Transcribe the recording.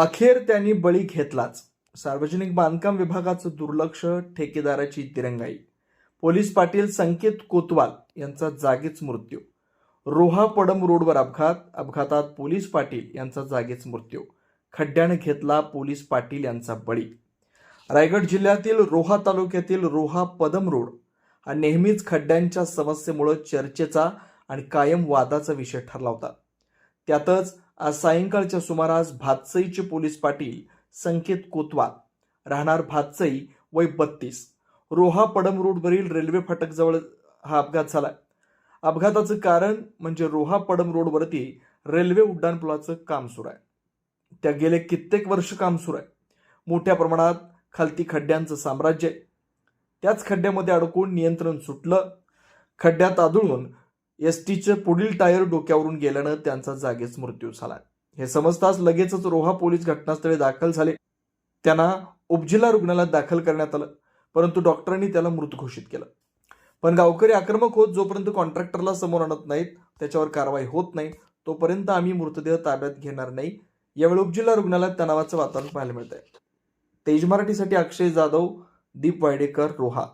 अखेर त्यांनी बळी घेतलाच. सार्वजनिक बांधकाम विभागाचं दुर्लक्ष, ठेकेदाराची दिरंगाई. पोलीस पाटील संकेत कोतवाल यांचा जागीच मृत्यू. रोहा पडम रोडवर अपघातात पोलीस पाटील यांचा जागीच मृत्यू. खड्ड्याने घेतला पोलीस पाटील यांचा बळी. रायगड जिल्ह्यातील रोहा तालुक्यातील रोहा पदम रोड हा नेहमीच खड्ड्यांच्या समस्येमुळे चर्चेचा आणि कायम वादाचा विषय ठरला होता. त्यातच आज सायंकाळच्या सुमारास भातसईचे पोलीस पाटील संकेत कोतवाल राहणार भातसई वय 32 रोहा पडम रोडवरील रेल्वे फाटकजवळ हा अपघात झाला. अपघाताचं कारण म्हणजे रोहा पडम रोडवरती रेल्वे उड्डाणपुलाचं काम सुरू आहे. त्या गेले कित्येक वर्ष काम सुरू आहे. मोठ्या प्रमाणात खालती खड्ड्यांचं साम्राज्य आहे. त्याच खड्ड्यामध्ये अडकून नियंत्रण सुटलं. खड्ड्यात आदळून एसटीचे पुढील टायर डोक्यावरून गेल्यानं त्यांचा जागीच मृत्यू झाला. हे समजताच लगेचच रोहा पोलीस घटनास्थळी दाखल झाले. त्यांना उपजिल्हा रुग्णालयात दाखल करण्यात आलं, परंतु डॉक्टरांनी त्याला मृत घोषित केलं. पण गावकरी आक्रमक होत जोपर्यंत कॉन्ट्रॅक्टरला समोर आणत नाहीत, त्याच्यावर कारवाई होत नाही, तोपर्यंत आम्ही मृतदेह ताब्यात घेणार नाही. यावेळी उपजिल्हा रुग्णालयात तणावाचं वातावरण पाहायला मिळत आहे. तेज मराठीसाठी अक्षय जाधव, दीप वायडेकर, रोहा.